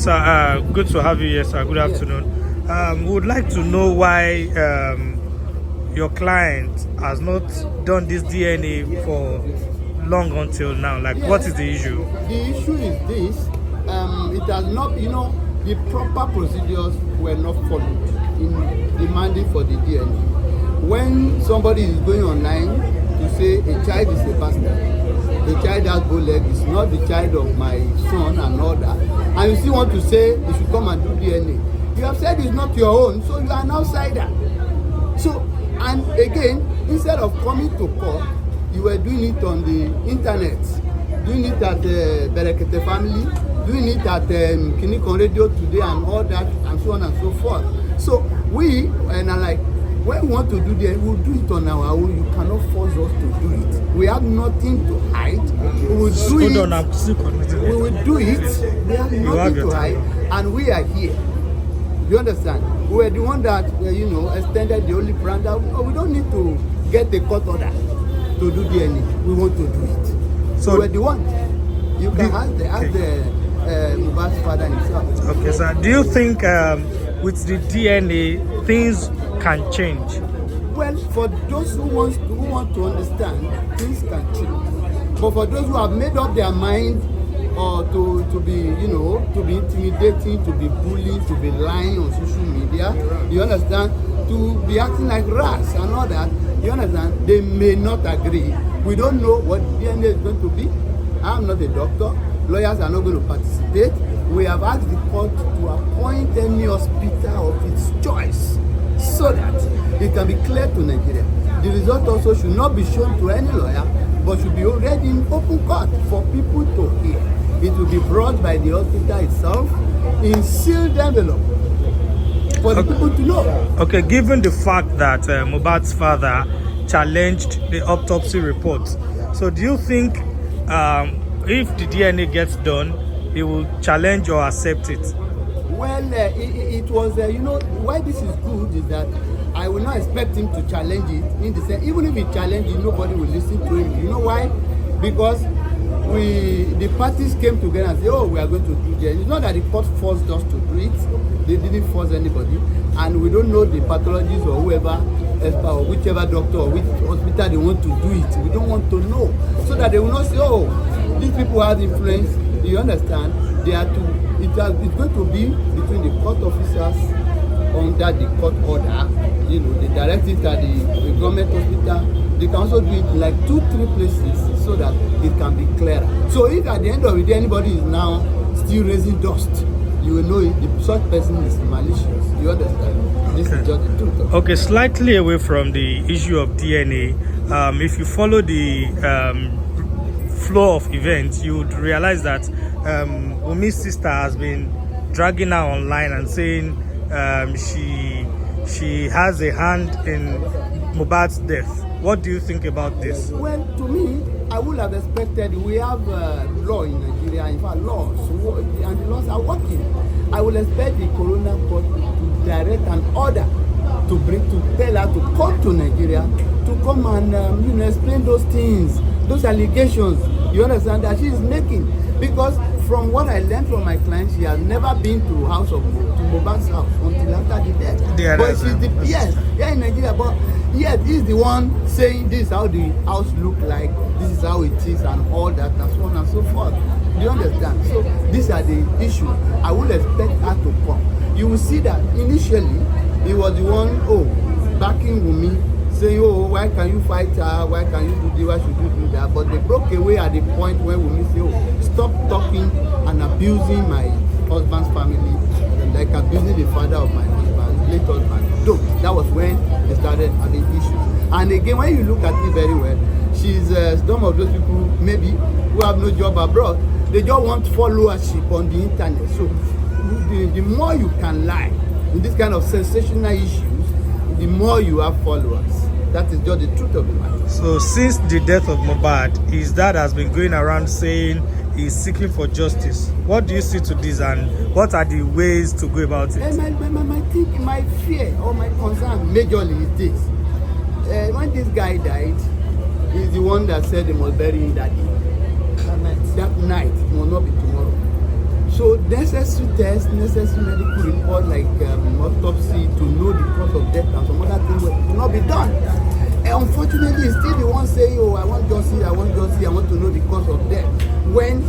sir. Good to have you here, sir. Good afternoon. We would like to know why your client has not done this DNA for long until now. Like, what is the issue? The issue is this. It has not, the proper procedures were not followed in demanding for the DNA. When somebody is going online to say a child is a bastard, the child has bow leg, is not the child of my son and all that, and you still want to say you should come and do DNA. You have said it's not your own, so you are an outsider. So, and again, instead of coming to court, you were doing it on the internet, doing it at the Berekete family, doing it at Kinikon Radio Today and all that, and so on and so forth. So we, and I like, when we want to do that, we'll do it on our own. You cannot force us to do it. We have nothing to hide. We will do it. We will do it. We have nothing to hide, and we are here. You understand? We are the one that extended the only brand. We don't need to get a court order to do DNA. We want to do it. So we're the one. You can ask the Mohbad's father himself. Okay, sir. Do you think with the DNA things can change? Well, for those who want to understand, things can change. But for those who have made up their mind, or to be to be intimidating, to be bullying, to be lying on social media, you understand, to be acting like rats and all that, you understand, they may not agree. We don't know what DNA is going to be. I'm not a doctor. Lawyers are not going to participate. We have asked the court to appoint any hospital of its choice so that it can be clear to Nigeria. The result also should not be shown to any lawyer, but should be read in open court for people to hear. It will be brought by the hospital itself in sealed envelope for the people to know. Okay, given the fact that Mohbad's father challenged the autopsy report, so do you think if the DNA gets done, he will challenge or accept it? Well, it was, why this is good is that I will not expect him to challenge it in the sense, even if he challenges it, nobody will listen to him. You know why? Because the parties came together and said, oh, we are going to do this. It's not that the court forced us to do it. They didn't force anybody. And we don't know the pathologist or whoever, or whichever doctor or which hospital they want to do it. We don't want to know. So that they will not say, oh, these people have influence. You understand? They are to, it's going to be between the court officers under the court order. They direct it at the government hospital. They can also do it like 2-3 places so that it can be clearer. So if at the end of the day anybody is now still raising dust, you will know such person is malicious. You understand? This is just the truth. Okay, slightly away from the issue of DNA, if you follow the flow of events, you would realize that Wumi's sister has been dragging her online and saying she has a hand in Mohbad's death. What do you think about this? Well, to me, I would have expected, we have law in Nigeria, in fact laws, and the laws are working. I would expect the Corona Court to direct an order to tell her to come to Nigeria, to come and explain those things, those allegations, you understand, that she is making. Because from what I learned from my client, she has never been to Mohbad's house until after the death. But she's the in Nigeria, but yet he's the one saying this is how the house look like, this is how it is, and all that, and so on and so forth. Do you understand? So these are the issues. I would expect her to come. You will see that initially he was the one backing Wunmi, saying, oh, why can you fight her? Why can you do this? Why should you do that? But they broke away at the point where Wunmi said, oh, stop talking and abusing my husband's family, like abusing the father of my husband, late husband. So that was when they started having issues. And again, when you look at it very well, she's some of those people maybe who have no job abroad. They just want followership on the internet. So the more you can lie in this kind of sensational issues, the more you have followers. That is just the truth of the matter. So since the death of Mohbad, his dad has been going around saying he's seeking for justice. What do you see to this, and what are the ways to go about it? My fear or my concern majorly is this. When this guy died, he's the one that said they must bury him that day. That night, it will not be tomorrow. So necessary tests, necessary medical report like autopsy to know the cause of death and some other things will not be done. And unfortunately, still the one saying, "Oh, I want justice, I want justice, I want to know the cause of death." When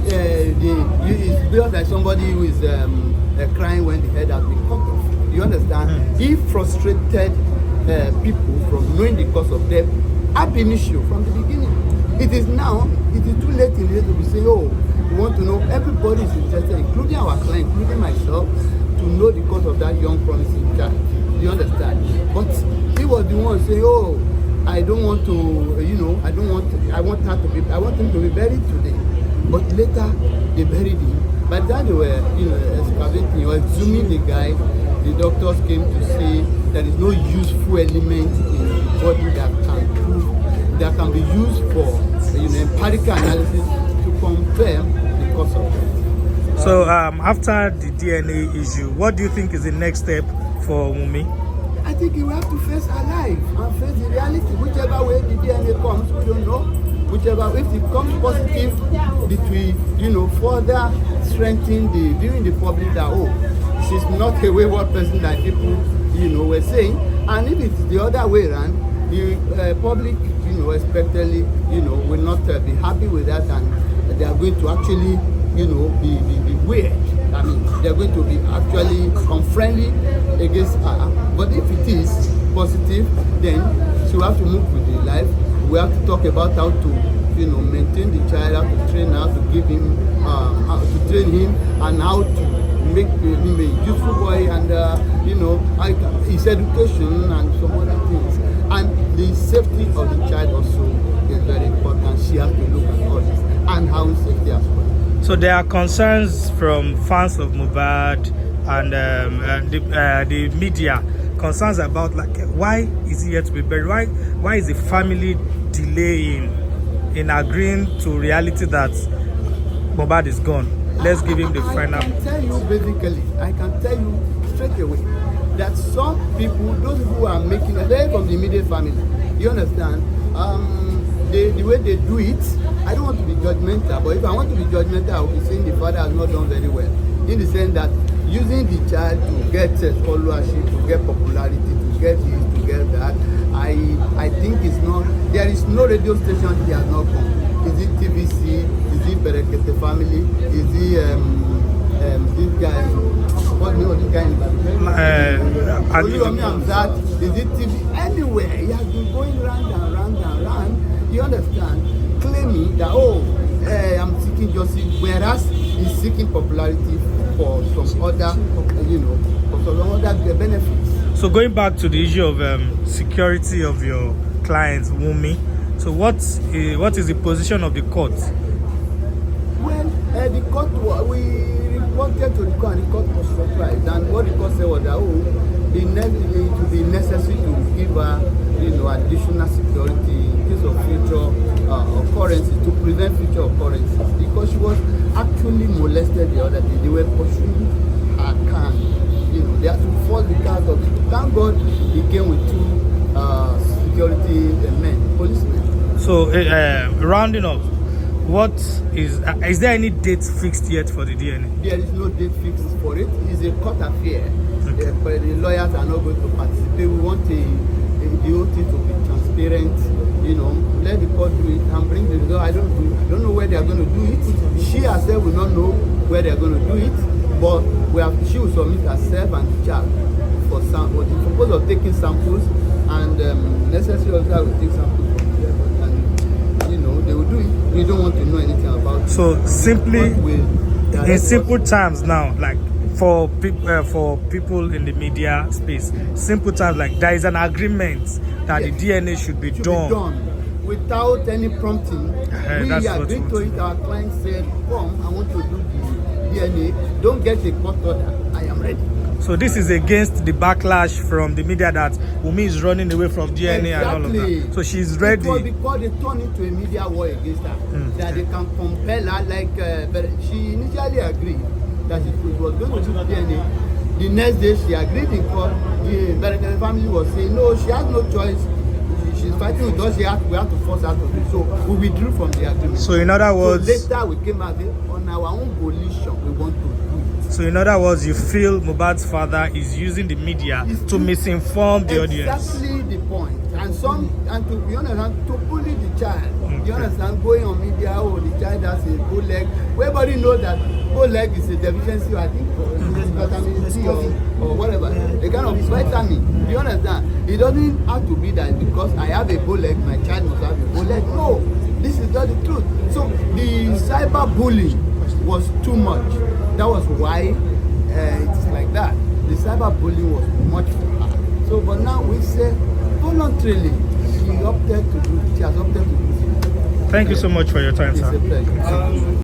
it's just like somebody who is crying when the head has been cut off. You understand? He frustrated people from knowing the cause of death ab initio from the beginning. It is too late in the day to be saying, "Oh, we want to know." Everybody is interested, including our client, including myself, to know the cause of that young promising child. You understand? But he was the one saying, "Oh, I don't want to, I want him to be buried today." But later they buried him. By the time they were, excavating or exhuming the guy, the doctors came to say there is no useful element in the body that can be used for, empirical analysis to confirm the cause of death. So after the DNA issue, what do you think is the next step for Wunmi? I think you have to face her life and face the reality. Whichever way the DNA comes, we don't know. Whichever, if it comes positive, it will, further strengthen viewing the public that, oh, she's not a wayward person that people, were saying. And if it's the other way around, the public, expectedly, will not be happy with that, and they are going to actually, be weird. I mean, they're going to be actually unfriendly against her. But if it is positive, then she will have to move with the life. We have to talk about how to, maintain the child, how to train her, to give him, how to train him, and how to make him a useful boy, and his education and some other things. And the safety of the child also is very important. She has to look at all this and how safety as well. So there are concerns from fans of Mohbad and the media, concerns about why is he yet to be buried? Why is the family delaying in agreeing to reality that Mohbad is gone? Let's give him the final. I can tell you straight away that some people, those who are making a day from the immediate family, you understand, the way they do it, I don't want to be judgmental, but if I want to be judgmental, I will be saying the father has not done very well. In the sense that using the child to get scholarship, to get popularity, to get this, to get that, I think it's not, there is no radio station he has not come. Is it TVC? Is it Berekete family? Is it this guy? What name of this guy in Is it TV? Anywhere, he has been going round and round and round. You understand? Claiming that, I'm seeking justice, whereas he's seeking popularity for some other, for some other benefits. So going back to the issue of security of your client, Wunmi, so what is the position of the court? Well, the court, we reported to the court, and the court was surprised. And what the court said was that, it would be necessary to give her, additional security in case of future occurrences, to prevent future occurrences, because she was actually molested the other day. They were pursuing her car. They had to force the car up. Thank God he came with two security men, policemen. So rounding up, what is there any date fixed yet for the DNA? There is no date fixed for it. It's a court affair. Okay. But the lawyers are not going to participate. We want the whole thing to be transparent. Let the court do it and bring the result. I don't know where they are going to do it. She herself will not know where they are going to do it. But she will submit herself and the child for sample. The purpose of taking samples, and necessary officer will take samples from there. And they will do it. We don't want to know anything about it. So simply, in simple terms now, for people in the media space, simple terms, there is an agreement that the DNA should be done without any prompting. We agreed to it. Our client said, "Come, I want to do the DNA. Don't get a court order. I am ready." So this is against the backlash from the media that Wunmi is running away from DNA and all of that. So she's ready. Because they turned into a media war against her. That they can compel her. But she initially agreed that she was going to do DNA. The next day she agreed in court. The family was saying, no, she has no choice. she's fighting with us, we have to force her to do. So we withdrew from the agreement. So in other words, so later we came out on our own volition. We want to do it. So in other words, you feel Mohbad's father is using the media to misinform the audience. Exactly the point. And to be honest, and to bully the child. You understand? Going on media, oh, the child has a bow leg. Everybody knows that bow leg is a deficiency, I think, vitamin C or whatever. A kind of vitamin. You understand? It doesn't have to be that because I have a bow leg, my child must have a bow leg. No, this is not the truth. So the cyberbullying was too much. That was why it's like that. The cyberbullying was much for her. So, but now we say voluntarily, she has opted to do it. Thank you so much for your time, sir. It's a pleasure.